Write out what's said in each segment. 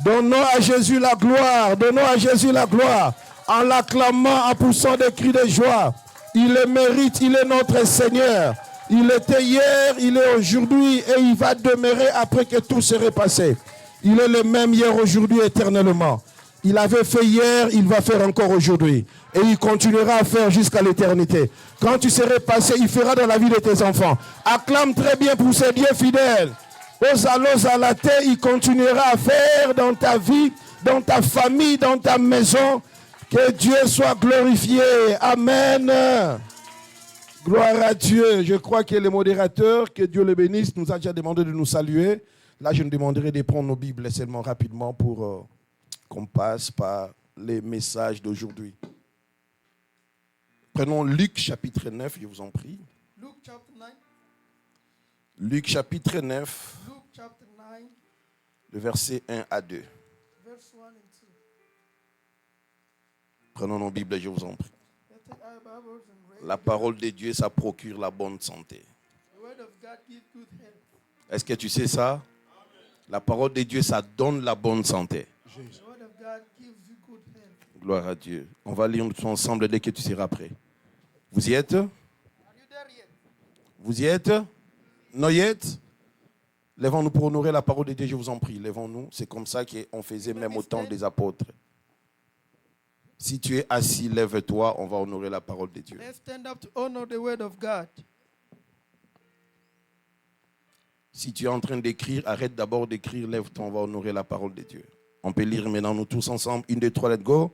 Donnons à Jésus la gloire. Donnons à Jésus la gloire. En l'acclamant, en poussant des cris de joie. Il le mérite, il est notre Seigneur. Il était hier, il est aujourd'hui et il va demeurer après que tout serait passé. Il est le même hier, aujourd'hui, éternellement. Il avait fait hier, il va faire encore aujourd'hui. Et il continuera à faire jusqu'à l'éternité. Quand tu serais passé, il fera dans la vie de tes enfants. Acclame très bien pour ce Dieu fidèle. Osa la terre, il continuera à faire dans ta vie, dans ta famille, dans ta maison. Que Dieu soit glorifié. Amen. Gloire à Dieu. Je crois que les modérateurs, que Dieu les bénisse, nous a déjà demandé de nous saluer. Là, je nous demanderai de prendre nos Bibles seulement rapidement pour qu'on passe par les messages d'aujourd'hui. Prenons Luc chapitre 9, je vous en prie. Luc chapitre 9, le verset 1 à 2. Prenons nos Bibles, je vous en prie. La parole de Dieu, ça procure la bonne santé. Est-ce que tu sais ça? La parole de Dieu, ça donne la bonne santé. Gloire à Dieu. On va lire tout ensemble dès que tu seras prêt. Vous y êtes? Vous y êtes? Non yet? Lèvons-nous pour honorer la parole de Dieu, je vous en prie. Lèvons-nous. C'est comme ça qu'on faisait même au temps des apôtres. Si tu es assis, lève-toi, on va honorer la parole de Dieu. Let's stand up to honor the word of God. Si tu es en train d'écrire, arrête d'abord d'écrire, lève-toi, on va honorer la parole de Dieu. On peut lire maintenant nous tous ensemble. 1, 2, 3, let's go.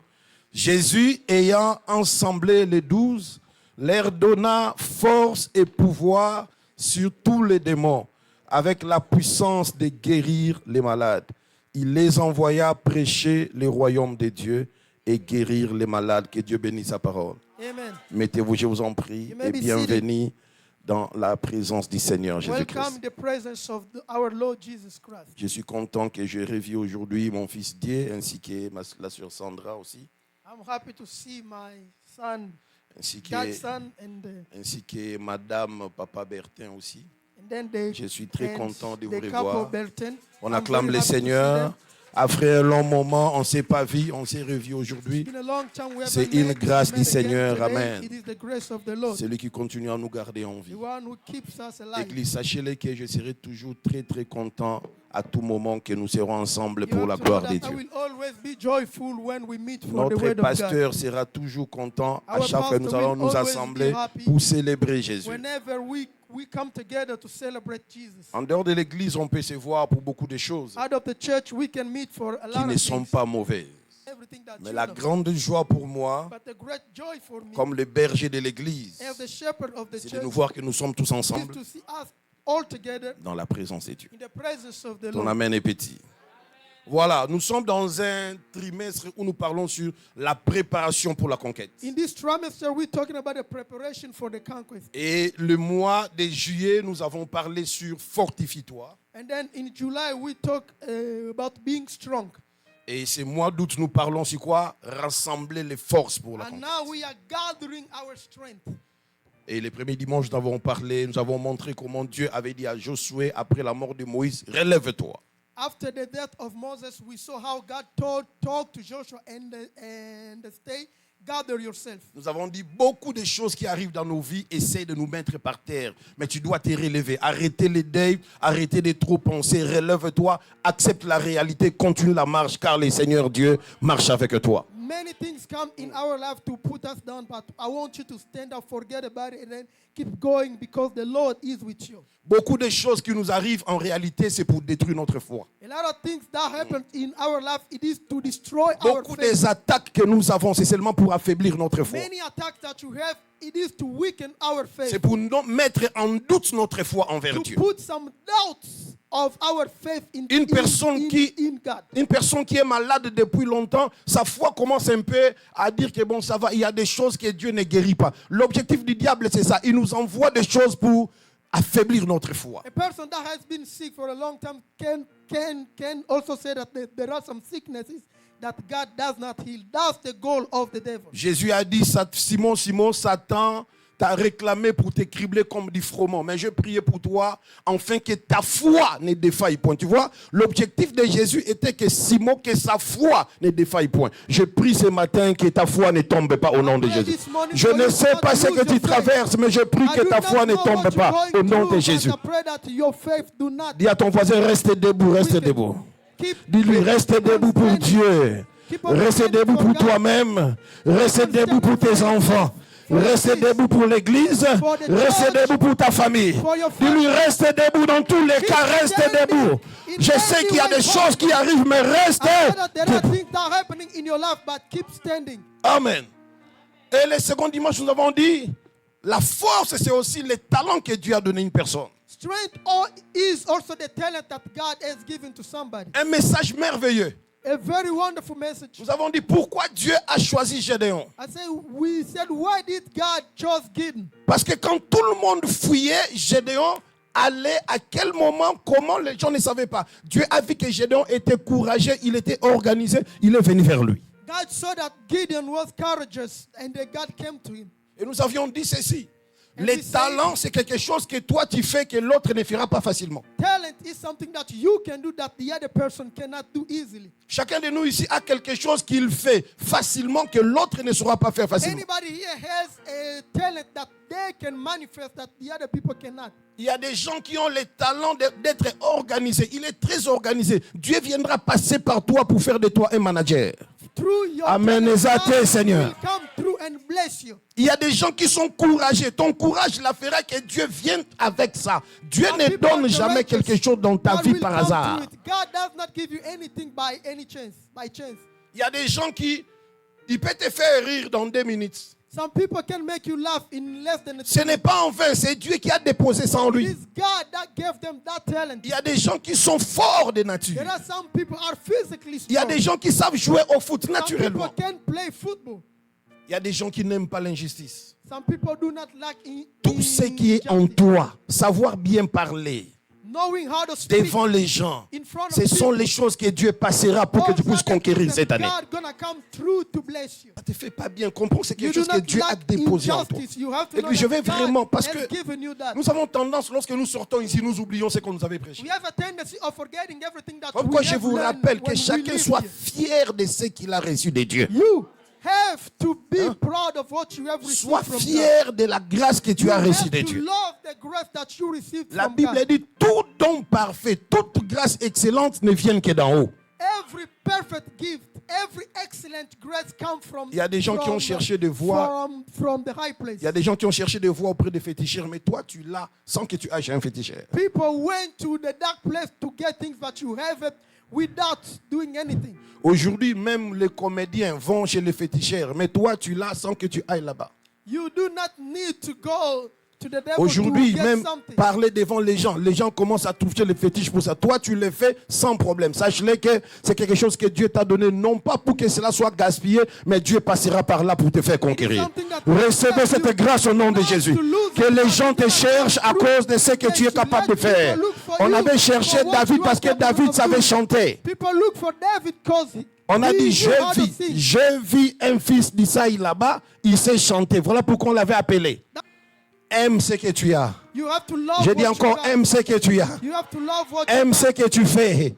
Jésus, ayant assemblé les 12, leur donna force et pouvoir sur tous les démons, avec la puissance de guérir les malades. Il les envoya prêcher le royaume de Dieu et guérir les malades. Que Dieu bénisse sa parole. Amen. Mettez-vous, je vous en prie, et bienvenue dans la présence du Seigneur Jésus-Christ. Je suis content que je revis aujourd'hui mon fils Dieu ainsi que la sœur Sandra aussi. I'm happy to see my son, ainsi que Madame Papa Bertin aussi. Je suis très content de vous revoir. On acclame le Seigneur. Après un long moment, on ne s'est pas vu, on s'est revu aujourd'hui. C'est une grâce du Seigneur. Amen. C'est lui qui continue à nous garder en vie. Église, sachez-le que je serai toujours très très content à tout moment que nous serons ensemble pour la gloire de Dieu. Notre pasteur sera toujours content à chaque fois que nous allons nous assembler pour célébrer Jésus. We come together to celebrate Jesus. En dehors de l'église, on peut se voir pour beaucoup de choses Out of the church, we can meet for a lot qui ne of sont things. pas mauvaises. Mais la grande joie pour moi, But the great joy for me, comme le berger de l'église, as the shepherd of the c'est de church, nous voir que nous sommes tous is ensemble to see us all together dans la présence de Dieu. in the presence of the Ton Lord. amen est petit. Voilà, nous sommes dans un trimestre où nous parlons sur la préparation pour la conquête. In this trimester, we're talking about the preparation for the conquest. Et le mois de juillet, nous avons parlé sur fortifie-toi. And then in July, we talk about being strong. Et ce mois d'août, nous parlons sur quoi? Rassembler les forces pour la And conquête. now we are gathering our strength. Et le premier dimanche, nous avons parlé, nous avons montré comment Dieu avait dit à Josué, après la mort de Moïse, relève-toi. After the death of Moses, we saw how God talked to Joshua and stay, gather yourself. Nous avons dit beaucoup de choses qui arrivent dans nos vies, essaie de nous mettre par terre. Mais tu dois te relever. Arrêtez les deuils, arrêtez de trop penser, relève-toi, accepte la réalité, continue la marche, car le Seigneur Dieu marche avec toi. Many things come in our life to put us down, but I want you to stand up, forget about it, and then keep going because the Lord is with you. Beaucoup de choses qui nous arrivent, en réalité, c'est pour détruire notre foi. A lot of things that happen in our life, it is to destroy our Beaucoup faith. des attaques que nous avons, c'est seulement pour affaiblir notre foi. Many attacks that you have, it is to weaken our faith. C'est pour mettre en doute notre foi envers To Dieu. put some doubts of our faith in God. Une personne qui est malade depuis longtemps, sa foi commence un peu à dire que bon, ça va, il y a des choses que Dieu ne guérit pas. L'objectif du diable, c'est ça. Il nous envoie des choses pour affaiblir notre foi. A person that has been sick for a long time can also say that there are some sicknesses that God does not heal. That's the goal of the devil. Jésus a dit, Simon, Simon, Satan t'a réclamé pour te cribler comme du froment. Mais je priais pour toi, afin que ta foi ne défaille point. Tu vois, l'objectif de Jésus était que Simon, que sa foi ne défaille point. Je prie ce matin que ta foi ne tombe pas au nom de Jésus. Je ne sais pas ce que tu traverses, mais je prie que ta foi ne tombe pas au nom de Jésus. Dis à ton voisin, reste debout, reste debout. Dis-lui, reste debout pour Dieu. Reste debout pour toi-même. Reste debout pour tes enfants. Reste debout pour l'église. Reste debout pour ta famille. Dis-lui, reste debout dans tous les cas. Reste debout. Je sais qu'il y a des choses qui arrivent, mais reste debout. Amen. Et le second dimanche, nous avons dit, la force, c'est aussi le talent que Dieu a donné à une personne. Strength is also the talent that God has given to somebody. Un message merveilleux. A very wonderful message. Nous avons dit pourquoi Dieu a choisi Gédéon. We said, why did God choose Gideon? Parce que quand tout le monde fouillait, Gédéon allait à quel moment, comment, les gens ne savaient pas. Dieu a vu que Gédéon était courageux, il était organisé, il est venu vers lui. God saw that Gideon was courageous and God came to him. Et nous avions dit ceci. Les talents, c'est quelque chose que toi tu fais que l'autre ne fera pas facilement. Talent is something that you can do that the other person cannot do easily. Chacun de nous ici a quelque chose qu'il fait facilement que l'autre ne saura pas faire facilement. Anybody here has a talent that they can manifest that the other people cannot. Il y a des gens qui ont le talent d'être organisés. Il est très organisé. Dieu viendra passer par toi pour faire de toi un manager. Amen. Exalté, Seigneur. Il y a des gens qui sont courageux. Ton courage la fera que Dieu vienne avec ça. Dieu ne donne jamais quelque chose dans ta vie par hasard. Il y a des gens qui, il peut te faire rire dans 2 minutes. Some people can make you laugh in less than a Ce n'est pas en vain, c'est Dieu qui a déposé ça en lui. It is God that gave them that talent. Il y a des gens qui sont forts de nature. There are some people are physically strong. Il y a des gens qui savent jouer au foot naturellement. Some people can play football. Il y a des gens qui n'aiment pas l'injustice. Some people do not like Tout ce qui est en toi, savoir bien parler knowing how to speak devant les gens, in front of ce sont people. les choses que Dieu passera pour que tu puisses conquérir cette année. God gonna come through to bless you. Ça ne te fait pas bien comprendre, c'est quelque You chose do que not Dieu a lack déposé en toi. injustice. You have to Et know puis je vais that vraiment, God parce has que given you that. nous avons tendance, lorsque nous sortons ici, nous oublions ce qu'on nous avait prêché. We have a tendency of forgetting everything that Pourquoi we je have vous learned rappelle que when we chacun live soit here. fier de ce qu'il a reçu de Dieu. You have to be proud of what you have received Sois from fier de la grâce que tu God. as You reçue have de to Dieu. love the grace that you received La from Bible God. dit tout don parfait, toute grâce excellente ne viennent que d'en haut. Every perfect gift, every excellent grace come from. Il y a des gens qui ont cherché des voies. From the high place. Il y a des gens qui ont cherché des voies auprès des féticheurs, mais toi tu l'as sans que tu ailles chez un féticheur. People went to the dark place to get things that you have it without doing anything. Aujourd'hui, même les comédiens vont chez les féticheurs, mais toi tu l'as sans que tu ailles là-bas. You do not need to go to the devil Aujourd'hui, to get même something. parler devant les gens commencent à toucher les fétiches pour ça. Toi, tu le fais sans problème. Sache-le que c'est quelque chose que Dieu t'a donné, non pas pour que cela soit gaspillé, mais Dieu passera par là pour te faire conquérir. Recevez cette grâce au nom de Jésus. Que les gens te cherchent à cause de ce que tu es capable de faire. On avait cherché David parce que David savait chanter. People look for David because On a dit, he knew how to sing. je vis un fils d'Isaïe là-bas, il sait chanter. Voilà pourquoi on l'avait appelé. Aime ce que tu as. You have to love Je dis what encore, you have. aime ce que tu as. You have to love what Aime you ce que tu fais.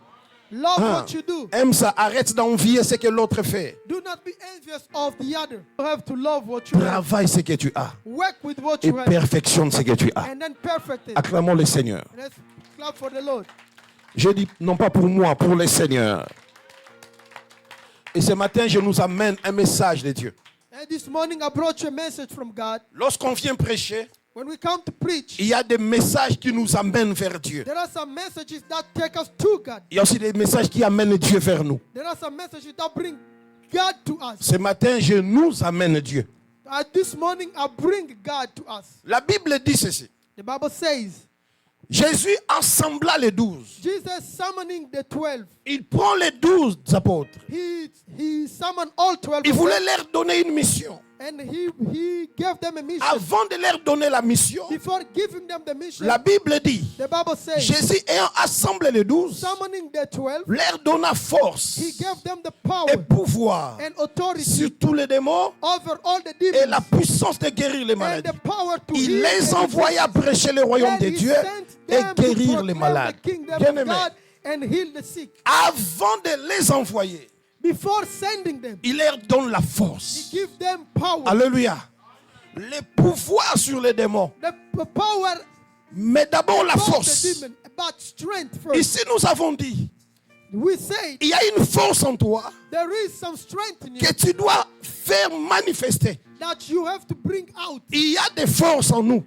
love Hein. what you do. Aime ça. Arrête d'envier ce que l'autre fait. Do not be envious of the other. You have to love what you have. Travaille ce que tu as. Work with what Et you have. perfectionne ce que tu as. And then perfect it. Acclamons le Seigneur. Let's clap for the Lord. Je dis non pas pour moi, pour le Seigneur. Et ce matin, je nous amène un message de Dieu. And this morning I brought you a message from God. Lorsqu'on vient prêcher, When we come to preach, il y a des messages qui nous amènent vers Dieu. there are some messages that take us to God. Il y a aussi des messages qui amènent Dieu vers nous. There are some messages that bring God to us. Ce matin, je nous amène Dieu. This morning I bring God to us. La Bible dit ceci. The Bible says, Jésus assembla les 12. Jesus summoning the 12. Il prend les 12 apôtres. He summoned all 12. Il of voulait them. leur donner une mission. And he gave them a mission. Avant de leur donner la mission, Before giving them the mission, la Bible dit, the Bible says, Jésus ayant assemblé les 12, summoning the 12, leur donna force he gave them the power et pouvoir and authority sur tous les démons over all the et demons la puissance de guérir les and maladies. the power to Il heal les and envoya prêcher le royaume and de he Dieu sent et them to guérir les proclaim malades. the kingdom Bien of aimé, God and heal the sick. avant de les envoyer, Before sending them, il leur donne la he force. give them power. Alléluia. Les pouvoirs sur les démons. The power Mais d'abord la of the force. demon, but strength first. Ici nous avons dit, We say il y a une force en toi there is some strength in you que tu dois faire manifester. that you have to bring out. Il y a des forces en nous.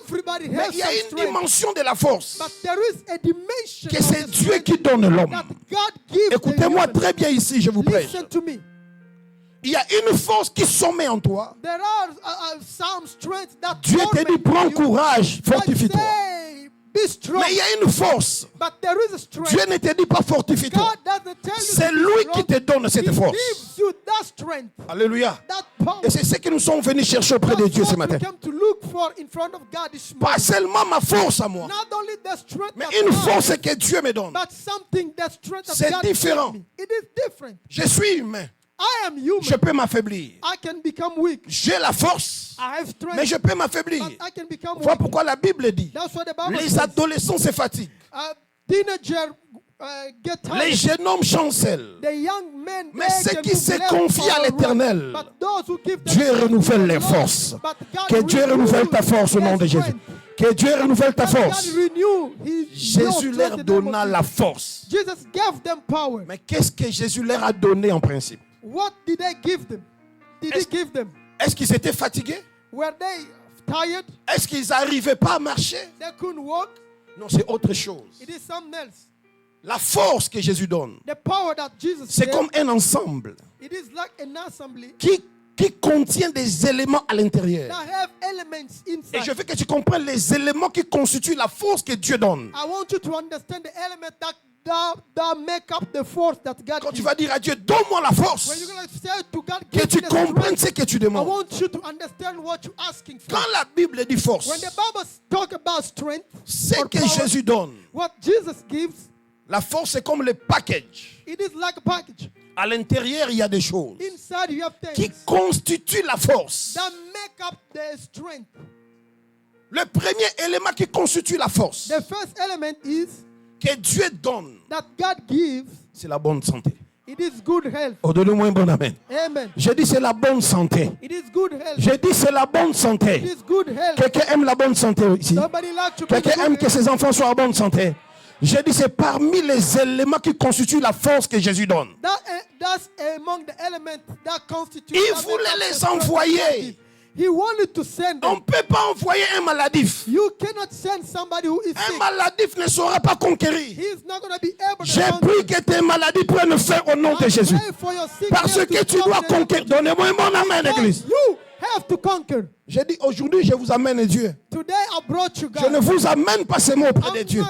Everybody Mais has il y a some une strength. dimension de la force But there is a dimension que of c'est the Dieu strength qui donne l'homme. that God gives the Écoutez-moi human. très bien ici, je vous prêche. Listen to me. Il y a une force qui sommet en toi. There are some strength that Dieu te dit, torment prends you. courage, God fortifie-toi. say, be strong. Mais il y a une force. But there is a strength. Dieu ne te dit pas fortifie-toi. God doesn't tell you C'est to be lui strong. qui te donne cette He force. gives you that strength, Alléluia. that power. Et c'est ce que nous sommes venus chercher auprès de That's Dieu ce what matin. we came to look for in front of God this Pas morning. seulement ma force à moi, Not only the strength mais of une God, force que Dieu me donne. but something that strength of C'est God différent. gives me. It is different. Je suis humain. I am human. Je peux m'affaiblir. I can become weak. J'ai la force, I have strength. mais je peux m'affaiblir. But I can become Voilà weak. pourquoi la Bible dit, That's what the Bible les says. adolescents se fatiguent. Teenagers get Les tired. jeunes hommes chancellent. The young men Mais beg ceux and qui move se left confient à or right. l'Éternel, But those who give Dieu themselves renouvelle to les the Lord, forces. but God Que Dieu renouvelle ta force au nom de their Jésus. strength. Que Dieu renouvelle ta But God force. renew his Jésus your leur strength in the name donna of la Jesus. force. Jesus gave them power. Mais qu'est-ce que Jésus leur a donné en principe? What did they give them? Did he give them? Est-ce qu'ils étaient fatigués? Were they tired? Est-ce qu'ils n'arrivaient pas à marcher? They couldn't walk? Non, c'est autre chose. It is something else. La force que Jésus donne, The power that Jesus c'est gave, comme un ensemble it is like an assembly qui contient des éléments à l'intérieur. that have elements Et inside. je veux que tu comprennes les éléments qui constituent la force que Dieu donne. I want you to understand the element that make up the force that God Quand tu gives. vas dire à Dieu, donne-moi la When force, you're going to say to God, que give tu me the comprennes strength, ce que tu I demandes. want you to understand what you're asking for. Quand la Bible dit When force, the Bible talk about strength, ce or que power, Jésus donne, what Jesus gives, la force c'est comme le package. it is like a package. À l'intérieur, il y a des choses Inside you have qui things constituent la force. that make up the strength. Le premier élément qui constitue la force The first element is que Dieu donne, that God gives, c'est la bonne santé. it is good health. Oh, donnez-moi un bon amen. Amen. Je dis c'est la bonne santé. It is good health. Je dis c'est la bonne It santé. is good health. Quelqu'un aime la bonne santé ici? Nobody like to be good Quelqu'un aime que health. ses enfants soient en bonne santé? Je dis c'est parmi les éléments qui constituent la force que Jésus donne. That's among the elements that constitute. Il that voulait make up les the strength envoyer. God gives. He wanted to send On them. ne peut pas envoyer un maladif. You cannot send somebody who is Un sick. maladif ne saura pas conquérir. He is not going to be able to J'ai conquer. pris que tes maladies prennent fin au nom de I Jésus. pray for your sickness Parce to que tu stop dois in the name of conquérir. Donnez-moi un bon amen, Jesus. église. You have to conquer. J'ai dit aujourd'hui, je vous amène Dieu. Today I brought you Je ne God. vous amène pas seulement auprès de I'm Dieu, not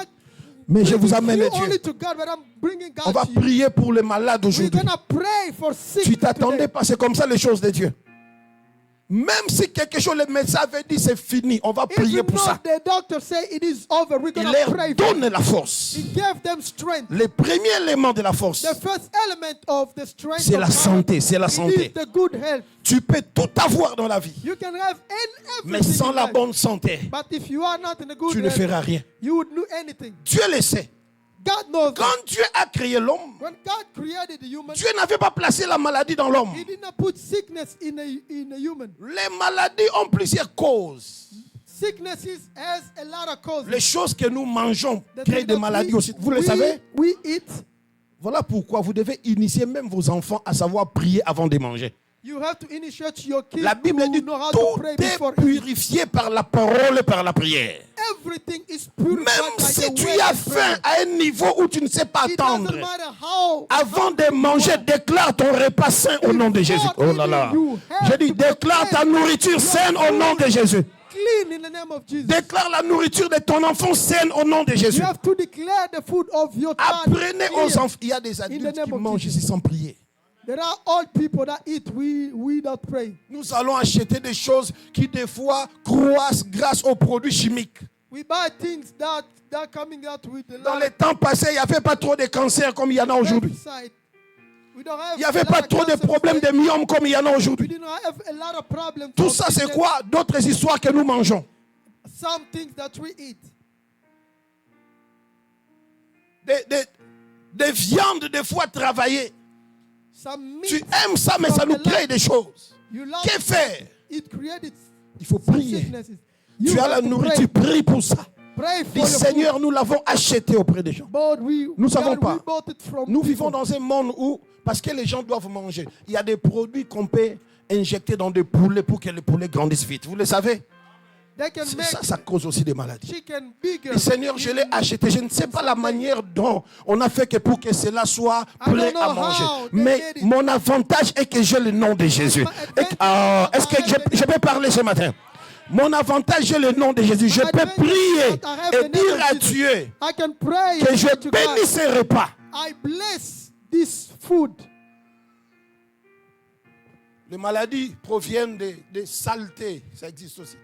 mais je vous bringing amène you Dieu. only to God, but I'm bringing God On va to you. prier pour les malades We're aujourd'hui. gonna pray for sick Tu t'attendais today. pas, c'est comme ça les choses de Dieu. Même si quelque chose, le médecin avait dit c'est fini, on va prier Even pour though ça. the doctor say it is over, we're Il gonna leur pray for donne it. la force. He gave them strength. Le premier élément de la force, The first element of the strength c'est of la God, santé, c'est la it santé. is the good health. Tu peux tout avoir dans la vie, You can have mais everything sans in la life. bonne santé, But if you are not in a good tu ne health, feras rien. you would do anything. Dieu le sait. God knows that. Quand Dieu a créé l'homme, When God created the human, Dieu n'avait pas placé la maladie dans l'homme. He did not put sickness in a human. Les maladies ont plusieurs causes. Sicknesses has a lot of causes. Les choses que nous mangeons The créent thing des that maladies aussi. Vous le savez? We eat. Voilà pourquoi vous devez initier même vos enfants à savoir prier avant de manger. You have to initiate your kids La Bible to dit know how to tout pray est before eating. purifié par la parole et par la prière. Everything is purified Même by si the tu word as and faim prayer. à un niveau où tu ne sais pas It attendre, doesn't matter how. avant de manger, déclare ton repas sain au nom de Jésus. Oh là là. Je dis, déclare ta nourriture saine au nom de Jésus. Clean in the name of Jesus. Déclare la nourriture de ton enfant saine au nom de Jésus. You have to declare the food of your child. Apprenez aux clean. enfants. Il y a des adultes name qui of mangent Jesus. ici sans prier. There are old people that eat, we don't pray. Nous allons acheter des choses qui des fois croissent grâce aux produits chimiques. We buy things that coming out with the Dans les temps passés, il n'y avait pas trop de cancers comme il y en a aujourd'hui. pesticide. We don't have Il n'y avait a lot pas of trop de cancer problèmes de today. myome comme il y en a We aujourd'hui. didn't have a lot of problems. Tout of ça, c'est sickness. quoi? D'autres histoires que nous mangeons. Some things that we eat. Des viandes, des fois travaillées. Some Tu meat. aimes ça, mais ça nous crée des choses. You love Que faire? it created Il faut some prier. sicknesses. You Tu as have la to nourriture, prie pour ça. pray for Dis, your Seigneur, nous l'avons acheté auprès des gens. food. But Nous savons God, pas. we bought it from Nous vivons people. dans un monde où, parce que les gens doivent manger, il y a des produits qu'on peut injecter dans des poulets pour que les poulets grandissent vite. Vous le savez? They can make Ça cause aussi des maladies. chicken bigger. Et Seigneur, je l'ai acheté. Je ne sais pas la manière dont on a fait que pour que cela soit prêt à manger. Mais mon avantage est que j'ai le nom de Jésus. Est-ce que je peux parler ce matin? Mon avantage, j'ai le nom de Jésus. Je peux prier et dire à Dieu I can pray que je to God. bénisse ces repas. I bless this food. Les maladies proviennent de saleté. Ça existe aussi.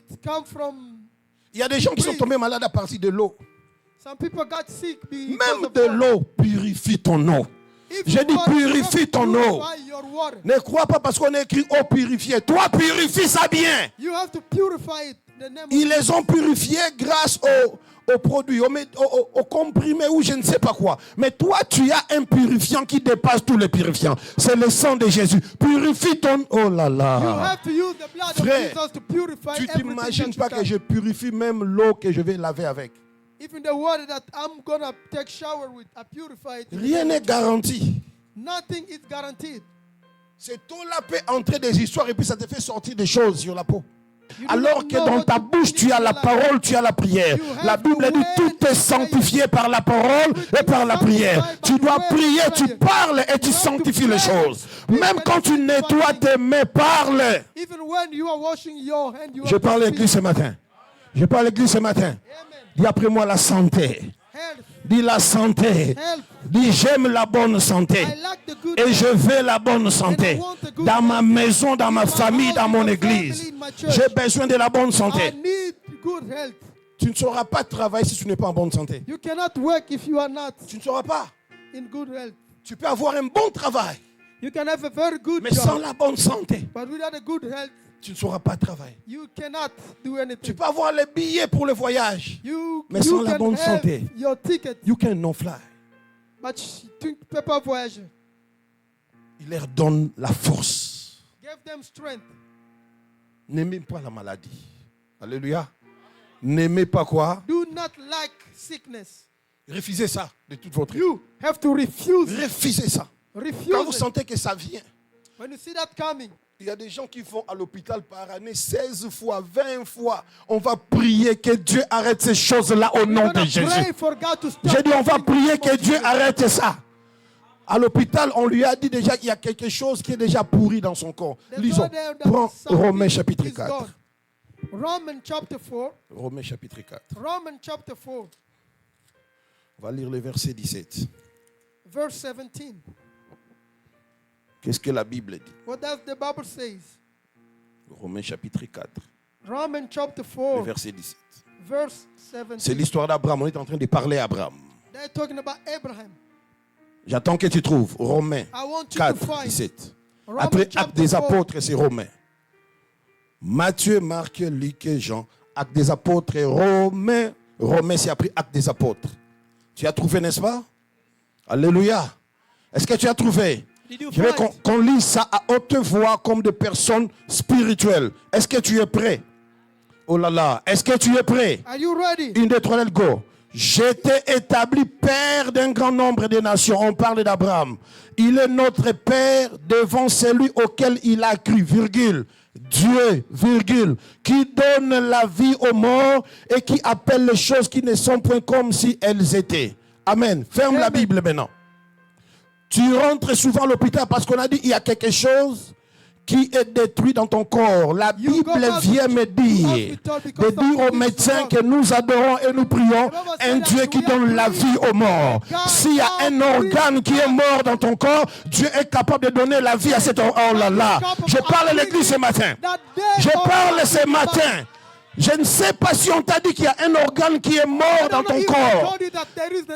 It comes from Il y a des gens qui sont tombés malades à partir de l'eau. some people got sick because Même of de water. l'eau, purifie ton eau. If J'ai you dit want, you have purifie to ton eau. purify your water. Ne crois pas parce qu'on a écrit eau purifiée. Toi, purifie ça bien. You have to purify it. In the name Ils of les ont purifiés grâce aux produits, aux comprimés ou je ne sais pas quoi. Mais toi, tu as un purifiant qui dépasse tous les purifiants. C'est le sang de Jésus. Purifie ton... Oh là You là. have to use the blood Frère, of Jesus to purify Tu everything t'imagines that pas you que can. je purifie même l'eau que je vais laver avec. Even the water that I'm gonna take shower with, I purify it. Rien n'est garanti. Nothing is guaranteed. Cette eau-là peut entrer des histoires et puis ça te fait sortir des choses sur la peau. You do Alors not que know dans what ta to bouche, put tu in as la your life. parole, tu as la prière. You have La Bible to dit wait tout est and sanctifié par la parole et par la prière. Tu dois prier, tu parles et tu sanctifies les choses. Même quand tu nettoies tes mains, parle. Even when you are washing your hand, you Je have parle à to l'église ce matin. Je parle à l'église ce matin. Amen. Dis après moi la santé. Health, Dis la santé. health. Dis j'aime la bonne santé. I like the good Et je health. veux la bonne santé. Dans ma maison, dans ma famille, dans mon église. J'ai besoin de la bonne I santé. need good health. Tu ne sauras pas travailler si tu n'es pas en bonne santé. You cannot work if you are not Tu ne sauras pas. in good health. Tu peux avoir un bon travail, You can have a very good mais sans job, la bonne santé, but without a good health, tu ne sauras pas travailler. you cannot do Tu anything. peux avoir les billets pour le voyage, You mais sans la can bonne have santé. your ticket, you cannot fly. but tu ne peux pas voyager. Il leur donne la force. Give them strength. N'aimez pas la maladie. Alléluia. N'aimez pas quoi? Do not like sickness. Refusez ça de toute votre vie. You have to refuse. Refusez ça. Quand vous Refuse it. sentez que ça vient, When you see that coming, il y a des gens qui vont à l'hôpital par année 16 fois, 20 fois. On va prier que Dieu arrête ces choses-là au nom we're de gonna Jésus. pray for God to stop. J'ai dit, on va in the prier name que of Dieu Jesus. arrête ça. À l'hôpital, on lui a dit déjà qu'il y a quelque chose qui est déjà pourri dans son corps. The Lisons. Lord that Prends something Romains chapitre is 4. gone. Romans chapter 4. Romains chapitre 4. Romans chapter 4, On va lire le verset 17. verse 17. Qu'est-ce que la Bible dit? What does the Bible says? Romains chapitre 4, Romans chapter le 4, verset 17. verse C'est 17. l'histoire d'Abraham. On est en train de parler à Abraham. They're talking about Abraham. J'attends que tu trouves Romains I want you to 4, find 17. Romans Après Actes chapter des 4. apôtres, c'est Romains. Matthieu, Marc, Luc et Jean. Actes des apôtres et Romains. Romains, c'est après Actes des apôtres. Tu as trouvé, n'est-ce pas? Alléluia. Est-ce que tu as trouvé? Did you Je veux find? qu'on lise ça à haute voix comme des personnes spirituelles. Est-ce que tu es prêt? Oh là là. Est-ce que tu es prêt? Are you ready? Une, deux, trois, let's go. J'étais établi père d'un grand nombre de nations. On parle d'Abraham. Il est notre père devant celui auquel il a cru, virgule. Dieu, virgule, qui donne la vie aux morts et qui appelle les choses qui ne sont point comme si elles étaient. Amen. Ferme la Bible maintenant. Tu rentres souvent à l'hôpital parce qu'on a dit il y a quelque chose qui est détruit dans ton corps, la Bible vient me dire, de dire aux médecins que nous adorons et nous prions un Dieu qui donne la vie aux morts. S'il y a un organe qui est mort dans ton corps, Dieu est capable de donner la vie à cet organe. Oh là là, je parle à l'église ce matin. Je parle ce matin. Je ne sais pas si on t'a dit qu'il y a un organe qui est mort dans ton corps.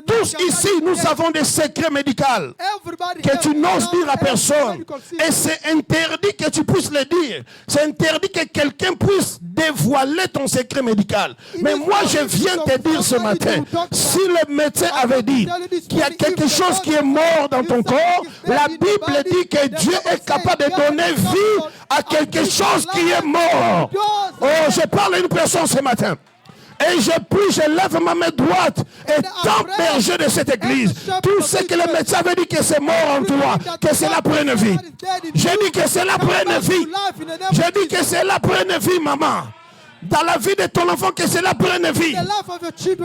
Tous ici, nous avons des secrets médicaux que tu n'oses dire à personne. Et c'est interdit que tu puisses le dire. C'est interdit que quelqu'un puisse dévoiler ton secret médical. Mais moi, je viens te dire ce matin, si le médecin avait dit qu'il y a quelque chose qui est mort dans ton corps, la Bible dit que Dieu est capable de donner vie à quelque chose qui est mort. Oh, je parle à une personne ce matin. Et je prie, je lève ma main droite et tant berger de cette église. Tout ce que le médecin avait dit que c'est mort en toi, que c'est la pleine vie. J'ai dit que c'est la pleine vie. J'ai dit que c'est la pleine vie, maman. Dans la vie de ton enfant, que c'est la pleine vie. Dieu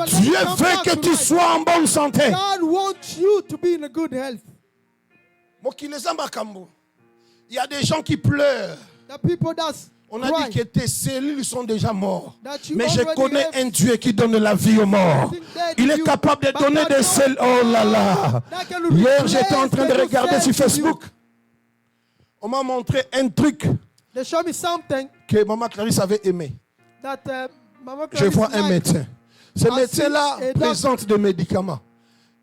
veut que tu sois en bonne santé. Il y a des gens qui pleurent. On a dit que tes cellules sont déjà mortes. Mais je connais un Dieu qui donne la vie aux morts. Il est capable de donner des cellules. Oh là là. Hier, j'étais en train de regarder sur Facebook. On m'a montré un truc que Maman Clarisse avait aimé. Je vois un médecin. Ce médecin-là présente des médicaments.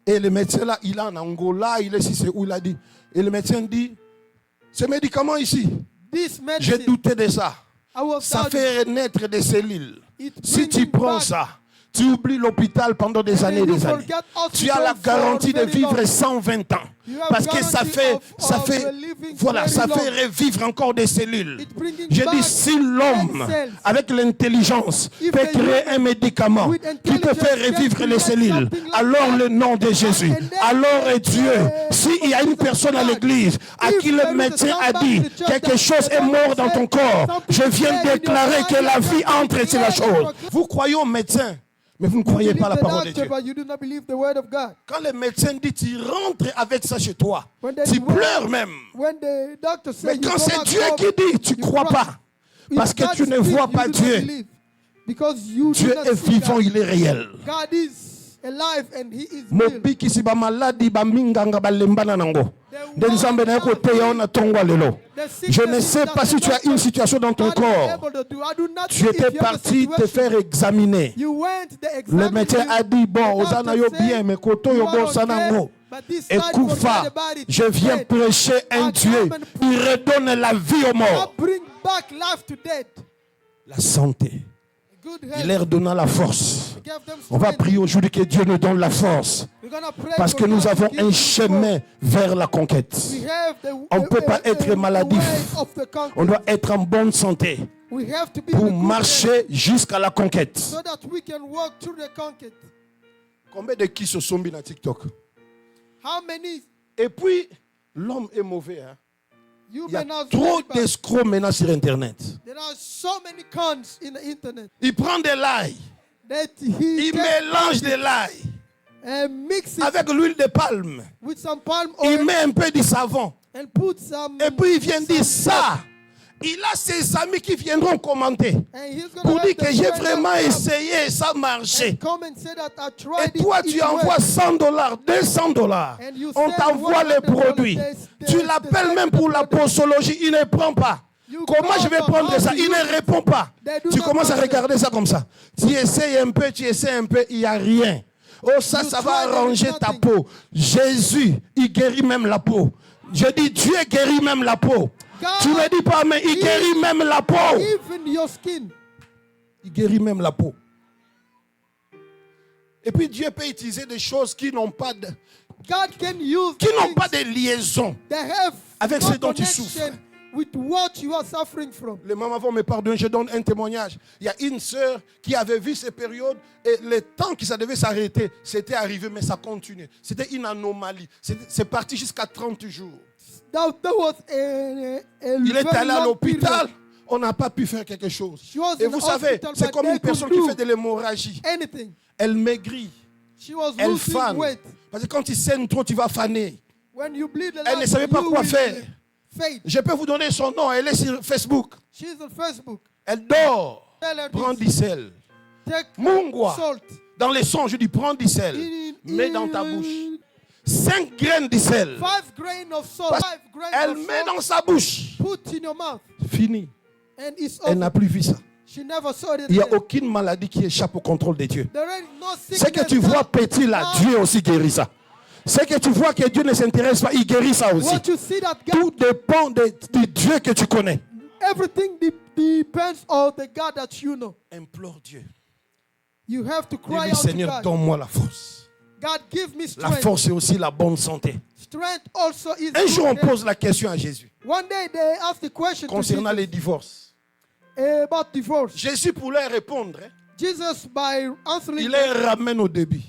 Et le médecin-là, il est en Angola, il est ici, c'est où il a dit. Et le médecin dit, ce médicament ici, j'ai douté de ça. Ça fait renaître des cellules. Si tu prends ça, tu oublies l'hôpital pendant des années et des années. Tu as la garantie de vivre 120 ans. Parce que ça fait revivre encore des cellules. Je dis, si l'homme, avec l'intelligence, peut créer un médicament qui peut faire revivre les cellules, alors le nom de Jésus, alors est Dieu. S'il y a une personne à l'église à qui le médecin a dit quelque chose est mort dans ton corps, je viens déclarer que la vie entre sur la chose. Vous croyez au médecin, mais vous ne croyez pas la parole de Dieu. Quand le médecin dit tu rentres avec ça chez toi, tu pleures même. Mais quand c'est Dieu qui dit, tu ne crois pas. Parce que tu ne vois pas Dieu. Dieu est vivant, il est réel. Mobiki si ba maladi ba minganga ba lembana nango. Denzambe na ko teya na tongwa lelo. Je ne sais pas si tu as une situation dans ton corps. Tu étais parti te faire examiner. Le médecin a dit bon, ozana yo bien mais koto yo bon sanango. Et Koufa, je viens prêcher un Dieu qui redonne la vie aux morts. La santé. Il leur donna la force. On va prier aujourd'hui que Dieu nous donne la force. Parce que nous avons un chemin vers la conquête. On ne peut pas être maladif. On doit être en bonne santé pour marcher jusqu'à la conquête. Combien de qui se sont mis dans TikTok? Et puis, l'homme est mauvais. Hein? Il y a trop d'escrocs maintenant sur Internet. Il prend de l'ail. Il mélange de l'ail avec l'huile de palme. Il met un peu de savon. Et puis il vient dire ça. Il a ses amis qui viendront commenter pour dire que j'ai vraiment essayé et ça a marché. Et toi, tu envoies $100, $200. On t'envoie les produits. Tu l'appelles même pour la posologie, il ne prend pas. Comment je vais prendre ça? Il ne répond pas. Tu commences à regarder ça comme ça. Tu essayes un peu, il n'y a rien. Oh, ça va arranger ta peau. Jésus, il guérit même la peau. Je dis, Dieu guérit même la peau. Tu ne me dis pas, mais il guérit même la peau. Il guérit même la peau. Et puis Dieu peut utiliser des choses qui n'ont pas de, liaison avec ce dont tu souffres. Les mamans vont me pardonner, je donne un témoignage. Il y a une sœur qui avait vu ces périodes et le temps que ça devait s'arrêter, c'était arrivé, mais ça continue. C'était une anomalie. C'est parti jusqu'à 30 jours. Il est allé à l'hôpital, on n'a pas pu faire quelque chose. Et vous savez, c'est comme une personne qui fait de l'hémorragie. Elle maigrit, elle fane. Parce que quand tu saignes trop, tu vas faner. Elle ne savait pas quoi faire. Faith. Je peux vous donner son nom. Elle est sur Facebook. She's on Facebook. Elle dort. Tell her Prends this. du sel. Take Mungwa. salt. Dans les sons, je dis prends du sel. Mets dans ta bouche. 5 graines de sel. 5 grains of salt. Parce 5 grains Elle of met salt. dans sa bouche. Put in your mouth. Fini. And it's Elle over. n'a plus vu ça. She never saw it Il n'y a again. aucune maladie qui échappe au contrôle de Dieu. There is no Ce sickness que tu vois petit là, that- Dieu aussi guérit ça. Ce que tu vois que Dieu ne s'intéresse pas, il guérit ça aussi. What you see that God, Tout dépend du Dieu que tu connais. everything depends on the God that you know. Implore Dieu. You have to cry Dis-lui, out to Seigneur, God. donne-moi la force. God, give me La strength. force est aussi la bonne santé. Strength also is Un jour, on good health. pose la question à Jésus One day they asked the question concernant to les Jesus divorces. about divorce. Jésus, pour leur répondre, Jesus, by answering il them, les ramène au début.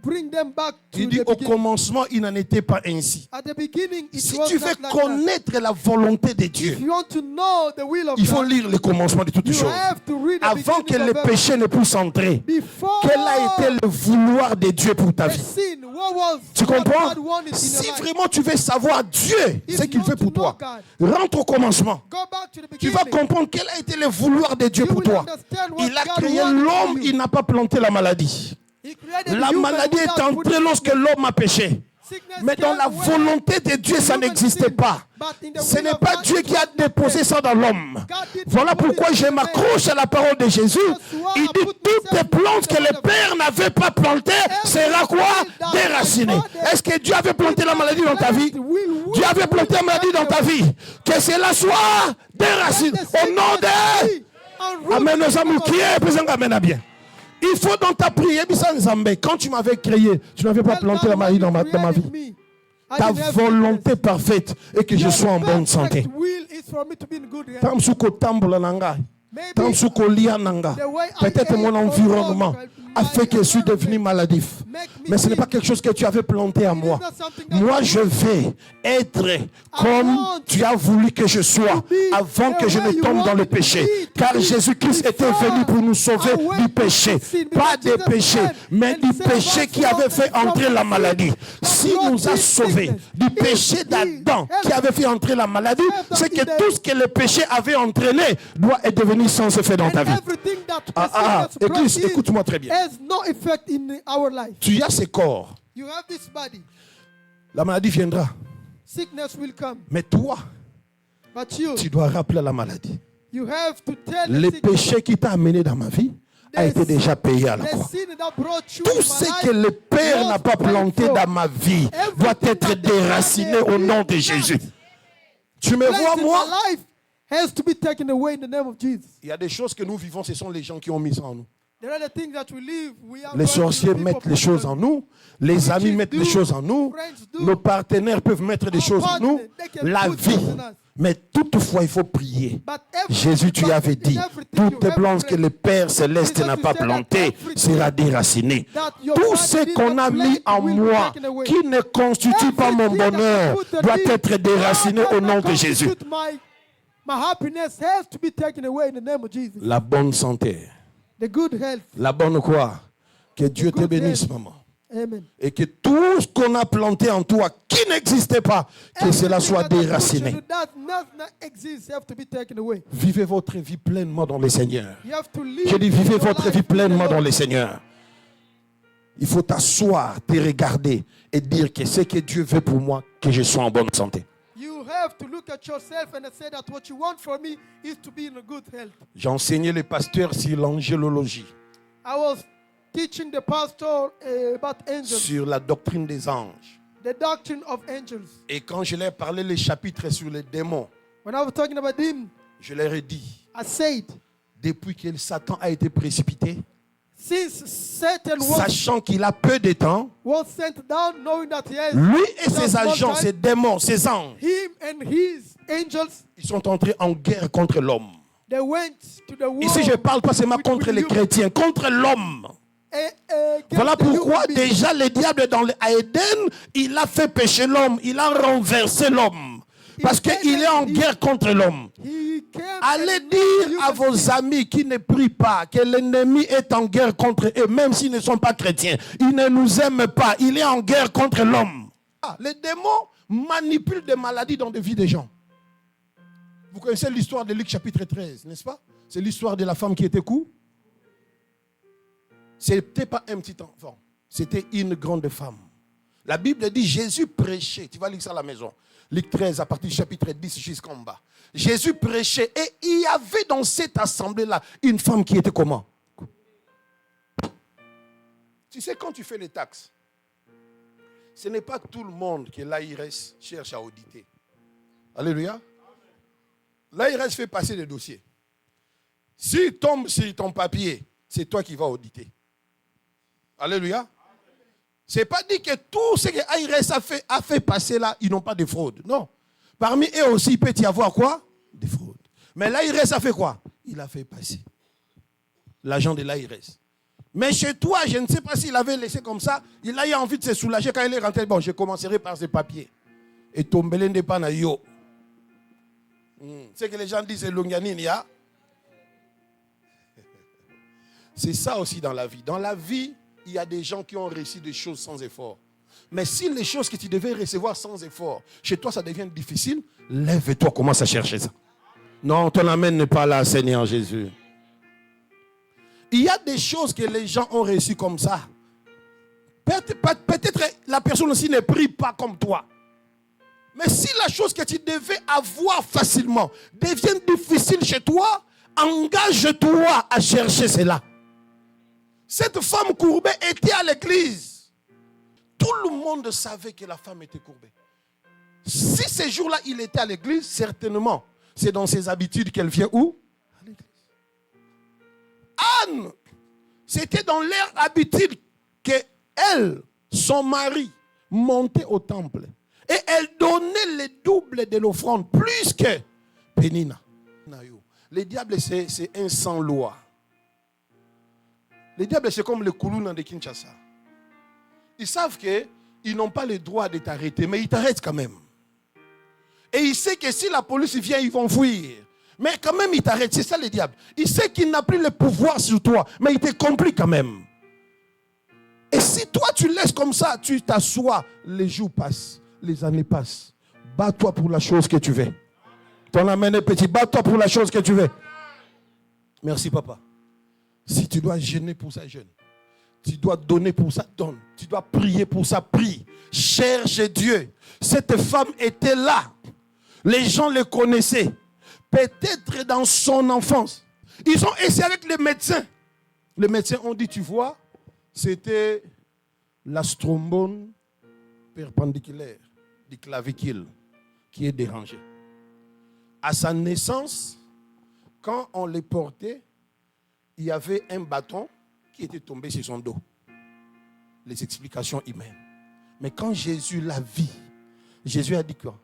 bring them back to Il dit, the au beginning. commencement, il n'en était pas ainsi. At the beginning, it Si was tu not veux like that. connaître la volonté de Dieu, If you want to know the will of il faut God, lire le commencement de toutes you choses. have to read the Avant que beginning le of péché ne puisse entrer, Before quel a été le vouloir de Dieu pour ta the vie? sin, what was Tu what comprends? God wanted in Si your life? vraiment tu veux savoir Dieu, If ce you qu'il want fait to pour toi, know rentre au commencement. Go back to the Tu vas beginning. comprendre quel a été le vouloir de Dieu You pour will toi. understand what Il a God créé wanted for l'homme, you. il n'a pas planté la maladie. He created La human maladie est without entrée putting lorsque l'homme a péché. sickness Mais dans came la when volonté de Dieu, ça human n'existait sinned. pas. But in the Ce will n'est of pas God, Dieu it qui a was not déposé there. ça dans l'homme. God did Voilà not put pourquoi it je in the man. m'accroche à la parole de Jésus. That's why Il I dit, put toutes les myself plantes in que the les word of pères n'avaient pas plantées, sera quoi? that Déracinées. my father Est-ce que Dieu avait planté la maladie dans ta vie? will Dieu avait planté la maladie dans ta vie. Que cela soit déraciné. Au nom de... Amen. Nous sommes qui est présent. Amen. Bien. Il faut dans ta prière, quand tu m'avais créé, tu n'avais pas planté la maladie dans ma vie. Ta volonté parfaite est que je sois en bonne santé. Peut-être mon environnement a fait que je suis devenu maladif. Mais ce n'est pas quelque chose que tu avais planté à moi. Moi, je vais être comme tu as voulu que je sois avant que je ne tombe dans le péché. Car Jésus-Christ était venu pour nous sauver du péché. Pas des péchés, mais du péché qui avait fait entrer la maladie. S'il nous a sauvés du péché d'Adam qui avait fait entrer la maladie, c'est que tout ce que le péché avait entraîné doit être devenu sans effet dans ta vie. Église, écoute-moi très bien. Tu as ce corps. La maladie viendra. Mais toi, tu dois rappeler la maladie. Le péché qui t'a amené dans ma vie a été déjà payé à la croix. Tout ce que le Père n'a pas planté dans ma vie doit être déraciné au nom de Jésus. Tu me vois, moi? Il y a des choses que nous vivons, ce sont les gens qui ont mis ça en nous. Les sorciers mettent les choses en nous, les amis mettent les choses en nous, nos partenaires peuvent mettre des choses en nous, la vie. Mais toutefois, il faut prier. Jésus, tu avais dit, toutes les plantes que le Père Céleste n'a pas plantées sera déraciné. Tout ce qu'on a mis en moi, qui ne constitue pas mon bonheur, doit être déraciné au nom de Jésus. La bonne santé. La bonne quoi? Que Dieu te bénisse, maman. Amen. Et que tout ce qu'on a planté en toi qui n'existait pas, que cela soit déraciné. Vivez votre vie pleinement dans le Seigneur. Je dis, vivez votre vie pleinement dans le Seigneur. Il faut t'asseoir, te regarder et dire que ce que Dieu veut pour moi, que je sois en bonne santé. J'ai enseigné les pasteurs sur l'angélologie. Teaching the pastor about angels, sur la doctrine des anges. The doctrine of angels. Et quand je leur ai parlé les chapitres sur les démons, when I was talking about them, je leur ai dit, I said, depuis que Satan a été précipité, since Satan sachant qu'il a peu de temps, was sent down, knowing that he has lui et ses agents, ses démons, ses anges, him and his angels, ils sont entrés en guerre contre l'homme. They went to the war. Ici, je ne parle pas seulement contre les chrétiens, contre l'homme. Voilà pourquoi déjà le diable dans Éden, il a fait pécher l'homme, il a renversé l'homme. Parce qu'il est en guerre contre l'homme. Allez dire à vos amis qui ne prient pas que l'ennemi est en guerre contre eux, même s'ils ne sont pas chrétiens. Il ne nous aime pas, il est en guerre contre l'homme. Les démons manipulent des maladies dans des vies des gens. Vous connaissez l'histoire de Luc chapitre 13, n'est-ce pas? C'est l'histoire de la femme qui était coupée. Ce n'était pas un petit enfant, c'était une grande femme. La Bible dit Jésus prêchait. Tu vas lire ça à la maison. Luc 13 à partir du chapitre 10 jusqu'en bas. Jésus prêchait et il y avait dans cette assemblée-là une femme qui était comment? Tu sais, quand tu fais les taxes, ce n'est pas tout le monde que l'AIRS cherche à auditer. Alléluia. L'AIRS fait passer des dossiers. S'il tombe sur ton papier, c'est toi qui vas auditer. Alléluia. Ce n'est pas dit que tout ce que l'AIRS a fait passer là, ils n'ont pas de fraude. Non. Parmi eux aussi, il peut y avoir quoi? Des fraudes. Mais l'AIRS a fait quoi? Il a fait passer. L'agent de l'AIRS. Mais chez toi, je ne sais pas s'il avait laissé comme ça. Il a eu envie de se soulager quand il est rentré. Bon, je commencerai par ces papiers. Et tomber n'est pas na yo. C'est que les gens disent c'est Longaninia. C'est ça aussi dans la vie. Dans la vie, il y a des gens qui ont réussi des choses sans effort. Mais si les choses que tu devais recevoir sans effort, chez toi ça devient difficile, lève-toi, commence à chercher ça. Non, ton amène n'est pas là, Seigneur Jésus. Il y a des choses que les gens ont réussi comme ça. Peut-être la personne aussi ne prie pas comme toi. Mais si la chose que tu devais avoir facilement devient difficile chez toi, engage-toi à chercher cela. Cette femme courbée était à l'église. Tout le monde savait que la femme était courbée. Si ce jour-là, il était à l'église, certainement, c'est dans ses habitudes qu'elle vient où? À l'église. Anne, c'était dans leur habitude qu'elle, son mari, montait au temple. Et elle donnait le double de l'offrande, plus que Pénina. Le diable, c'est un sans-loi. Le diable, c'est comme le Kuluna de Kinshasa. Ils savent qu'ils n'ont pas le droit de t'arrêter, mais ils t'arrêtent quand même. Et il sait que si la police vient, ils vont fuir. Mais quand même, il t'arrête. C'est ça le diable. Il sait qu'il n'a plus le pouvoir sur toi, mais il te complique quand même. Et si toi, tu laisses comme ça, tu t'assois, les jours passent, les années passent. Bats-toi pour la chose que tu veux. Ton amène est petit. Bats-toi pour la chose que tu veux. Merci, papa. Si tu dois jeûner pour ça, jeûne. Tu dois donner pour ça, donne. Tu dois prier pour ça, prie. Cherche Dieu. Cette femme était là. Les gens le connaissaient. Peut-être dans son enfance. Ils ont essayé avec les médecins. Les médecins ont dit, tu vois, c'était la strombone perpendiculaire du clavicule qui est dérangée. À sa naissance, quand on les portait, il y avait un bâton qui était tombé sur son dos. Les explications humaines. Mais quand Jésus l'a vit, Jésus a dit quoi?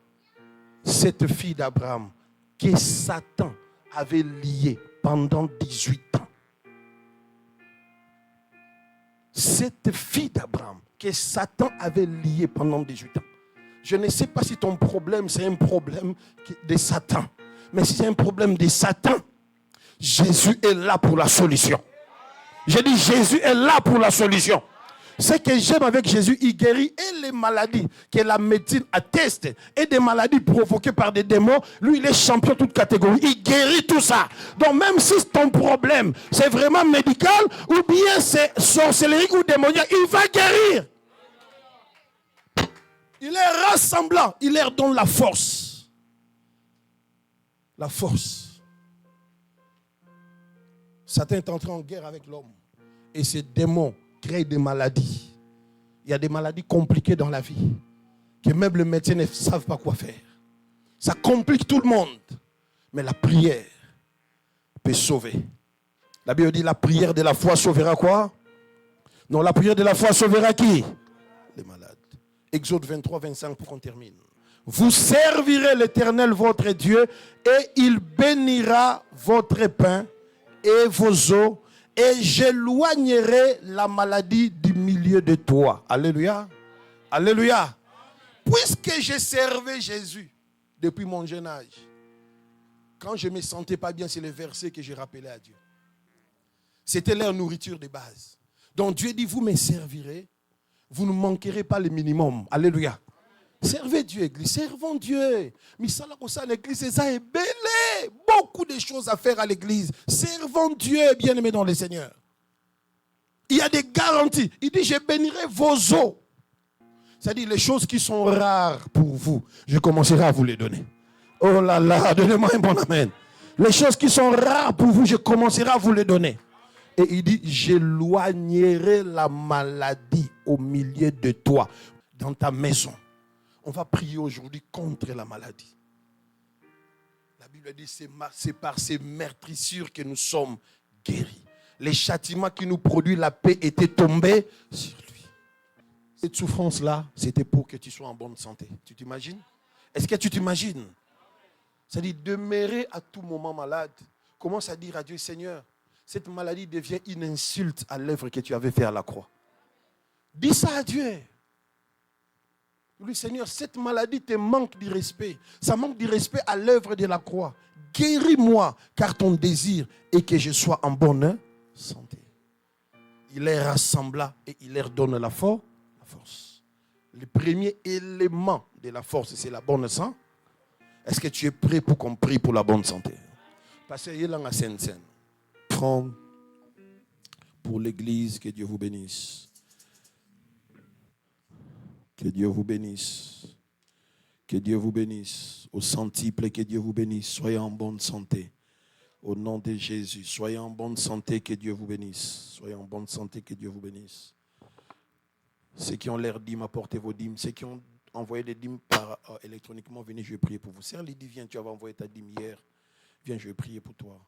Cette fille d'Abraham que Satan avait liée pendant 18 ans. Cette fille d'Abraham que Satan avait liée pendant 18 ans. Je ne sais pas si ton problème c'est un problème de Satan. Mais si c'est un problème de Satan, Jésus est là pour la solution. Je dis Jésus est là pour la solution. Ce que j'aime avec Jésus, il guérit et les maladies que la médecine atteste et des maladies provoquées par des démons. Lui, il est champion de toute catégorie. Il guérit tout ça. Donc même si ton problème, c'est vraiment médical ou bien c'est sorcellerie ou démoniaque, il va guérir. Il est rassemblant. Il leur donne la force. La force. Satan est entré en guerre avec l'homme. Et ces démons créent des maladies. Il y a des maladies compliquées dans la vie. Que même les médecins ne savent pas quoi faire. Ça complique tout le monde. Mais la prière peut sauver. La Bible dit la prière de la foi sauvera quoi? Non, la prière de la foi sauvera qui? Les malades. Exode 23, 25 pour qu'on termine. Vous servirez l'Éternel votre Dieu et il bénira votre pain et vos eaux et j'éloignerai la maladie du milieu de toi. Alléluia. Alléluia. Puisque j'ai servi Jésus depuis mon jeune âge, quand je ne me sentais pas bien, c'est le verset que j'ai rappelé à Dieu. C'était leur nourriture de base. Donc Dieu dit, vous me servirez, vous ne manquerez pas le minimum. Alléluia. Servez Dieu, Église. Servons Dieu. Mais ça, là, comme ça, l'Église, c'est ça est belé. Beaucoup de choses à faire à l'Église. Servons Dieu, bien-aimés dans le Seigneur. Il y a des garanties. Il dit, je bénirai vos os. C'est-à-dire, les choses qui sont rares pour vous, je commencerai à vous les donner. Oh là là, donnez-moi un bon amen. Les choses qui sont rares pour vous, je commencerai à vous les donner. Et il dit, j'éloignerai la maladie au milieu de toi, dans ta maison. On va prier aujourd'hui contre la maladie. La Bible dit, c'est par ces meurtrissures que nous sommes guéris. Les châtiments qui nous produisent la paix étaient tombés sur lui. Cette souffrance-là, c'était pour que tu sois en bonne santé. Tu t'imagines? Est-ce que tu t'imagines? C'est-à-dire demeurer à tout moment malade. Commence à dire à Dieu, Seigneur, cette maladie devient une insulte à l'œuvre que tu avais faite à la croix. Dis ça à Dieu. Oui, Seigneur, cette maladie te manque du respect. Ça manque du respect à l'œuvre de la croix. Guéris-moi, car ton désir est que je sois en bonne santé. Il les rassembla et il leur donne la force. Le premier élément de la force, c'est la bonne santé. Est-ce que tu es prêt pour qu'on prie pour la bonne santé? Parce qu'il y a la scène. Prends pour l'église, que Dieu vous bénisse. Que Dieu vous bénisse. Que Dieu vous bénisse. Au centuple, que Dieu vous bénisse. Soyez en bonne santé. Au nom de Jésus. Soyez en bonne santé, que Dieu vous bénisse. Soyez en bonne santé, que Dieu vous bénisse. Ceux qui ont l'air dîmes, apportez vos dîmes. Ceux qui ont envoyé des dîmes électroniquement, venez, je vais prier pour vous. Sœur Lydie, viens, tu avais envoyé ta dîme hier. Viens, je vais prier pour toi.